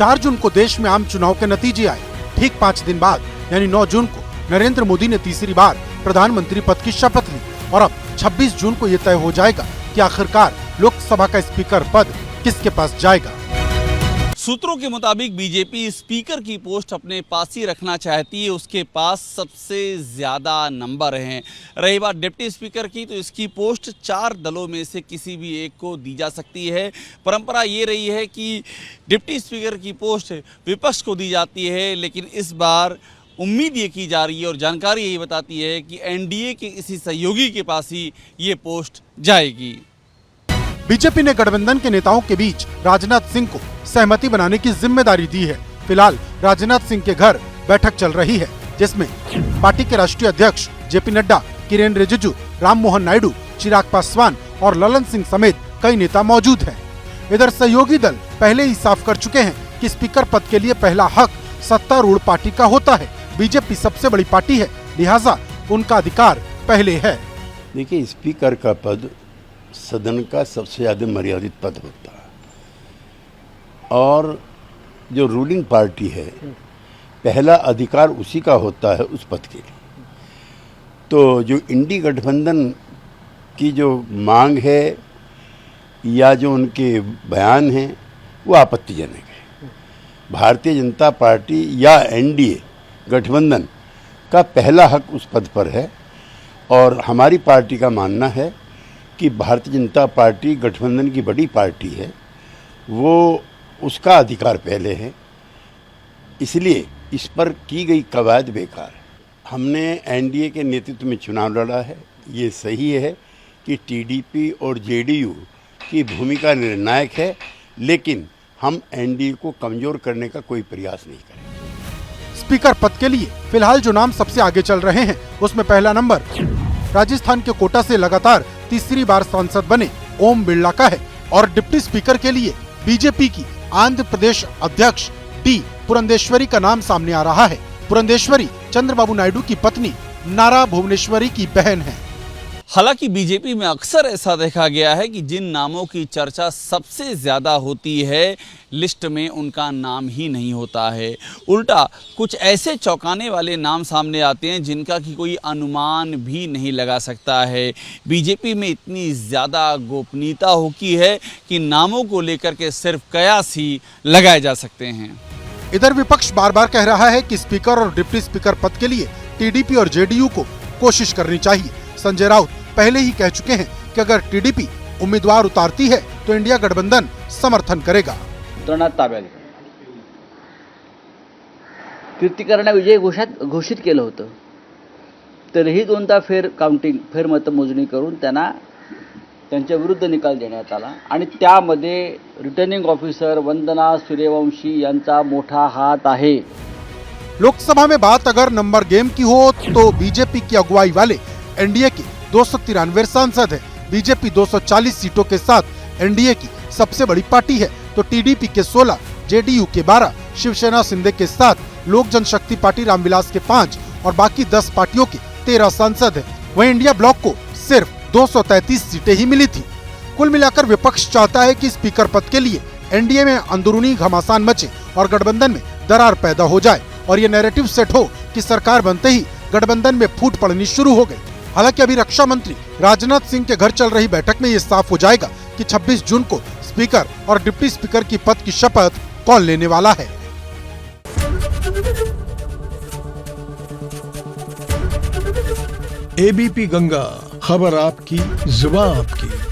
4 जून को देश में आम चुनाव के नतीजे आए। ठीक 5 दिन बाद यानी 9 जून को नरेंद्र मोदी ने तीसरी बार प्रधानमंत्री पद की शपथ ली और अब 26 जून को ये तय हो जाएगा कि आखिरकार लोकसभा का स्पीकर पद किसके पास जाएगा। सूत्रों के मुताबिक बीजेपी स्पीकर की पोस्ट अपने पास ही रखना चाहती है। उसके पास सबसे ज़्यादा नंबर हैं। रही बात डिप्टी स्पीकर की, तो इसकी पोस्ट 4 दलों में से किसी भी एक को दी जा सकती है। परंपरा ये रही है कि डिप्टी स्पीकर की पोस्ट विपक्ष को दी जाती है, लेकिन इस बार उम्मीद ये की जा रही है और जानकारी यही बताती है कि एनडीए के किसी सहयोगी के पास ही ये पोस्ट जाएगी। बीजेपी ने गठबंधन के नेताओं के बीच राजनाथ सिंह को सहमति बनाने की जिम्मेदारी दी है। फिलहाल राजनाथ सिंह के घर बैठक चल रही है, जिसमें पार्टी के राष्ट्रीय अध्यक्ष जेपी नड्डा, किरेन रिजिजू, राममोहन नायडू, चिराग पासवान और ललन सिंह समेत कई नेता मौजूद हैं। इधर सहयोगी दल पहले ही साफ कर चुके हैं कि स्पीकर पद के लिए पहला हक सत्तारूढ़ पार्टी का होता है। बीजेपी सबसे बड़ी पार्टी है, लिहाजा उनका अधिकार पहले है। देखिए, स्पीकर का पद सदन का सबसे ज्यादा मर्यादित पद होता है और जो रूलिंग पार्टी है पहला अधिकार उसी का होता है उस पद के लिए। तो जो इंडी गठबंधन की जो मांग है या जो उनके बयान हैं वो आपत्तिजनक है। भारतीय जनता पार्टी या एनडीए गठबंधन का पहला हक उस पद पर है और हमारी पार्टी का मानना है कि भारतीय जनता पार्टी गठबंधन की बड़ी पार्टी है, वो उसका अधिकार पहले है, इसलिए इस पर की गई कवायद बेकार है। हमने एनडीए के नेतृत्व में चुनाव लड़ा है। ये सही है कि टीडीपी और जेडीयू की भूमिका निर्णायक है, लेकिन हम एनडीए को कमजोर करने का कोई प्रयास नहीं करेंगे। स्पीकर पद के लिए फिलहाल जो नाम सबसे आगे चल रहे हैं, उसमें पहला नंबर राजस्थान के कोटा से लगातार तीसरी बार सांसद बने ओम बिरला का है और डिप्टी स्पीकर के लिए बीजेपी की आंध्र प्रदेश अध्यक्ष डी पुरंदेश्वरी का नाम सामने आ रहा है। पुरंदेश्वरी चंद्रबाबू नायडू की पत्नी नारा भुवनेश्वरी की बहन है। हालांकि बीजेपी में अक्सर ऐसा देखा गया है कि जिन नामों की चर्चा सबसे ज़्यादा होती है, लिस्ट में उनका नाम ही नहीं होता है। उल्टा कुछ ऐसे चौंकाने वाले नाम सामने आते हैं जिनका कि कोई अनुमान भी नहीं लगा सकता है। बीजेपी में इतनी ज़्यादा गोपनीयता हो की है कि नामों को लेकर के सिर्फ कयास ही लगाए जा सकते हैं। इधर विपक्ष बार बार कह रहा है कि स्पीकर और डिप्टी स्पीकर पद के लिए टीडीपी और जेडीयू को कोशिश करनी चाहिए। संजय राउत पहले ही कह चुके हैं कि अगर टीडीपी उम्मीदवार उतारती है तो इंडिया गठबंधन समर्थन करेगा। ताब्यात कीर्तिकरांना विजय घोषित केलं होतं, तरीही 2दा फेर मतमोजणी करून त्यांच्या विरुद्ध निकाल देण्यात आला आणि त्यामध्ये रिटर्निंग ऑफिसर वंदना सूर्यवंशी यांचा मोठा हात आहे। लोकसभा में बात अगर नंबर गेम की हो तो बीजेपी की अगुवाई वाले एनडीए के 293 सांसद है। बीजेपी 240 सीटों के साथ एनडीए की सबसे बड़ी पार्टी है, तो टीडीपी के 16, जेडीयू के 12, शिवसेना शिंदे के 7, लोक जनशक्ति पार्टी रामविलास के 5 और बाकी 10 पार्टियों के 13 सांसद है। वहीं इंडिया ब्लॉक को सिर्फ 233 सीटें ही मिली थी। कुल मिलाकर विपक्ष चाहता है कि स्पीकर पद के लिए एनडीए में अंदरूनी घमासान मचे और गठबंधन में दरार पैदा हो जाए और ये नैरेटिव सेट हो कि सरकार बनते ही गठबंधन में फूट पड़नी शुरू हो गई। हालांकि अभी रक्षा मंत्री राजनाथ सिंह के घर चल रही बैठक में ये साफ हो जाएगा कि 26 जून को स्पीकर और डिप्टी स्पीकर की पद की शपथ कौन लेने वाला है। एबीपी गंगा, खबर आपकी, जुबान आपकी।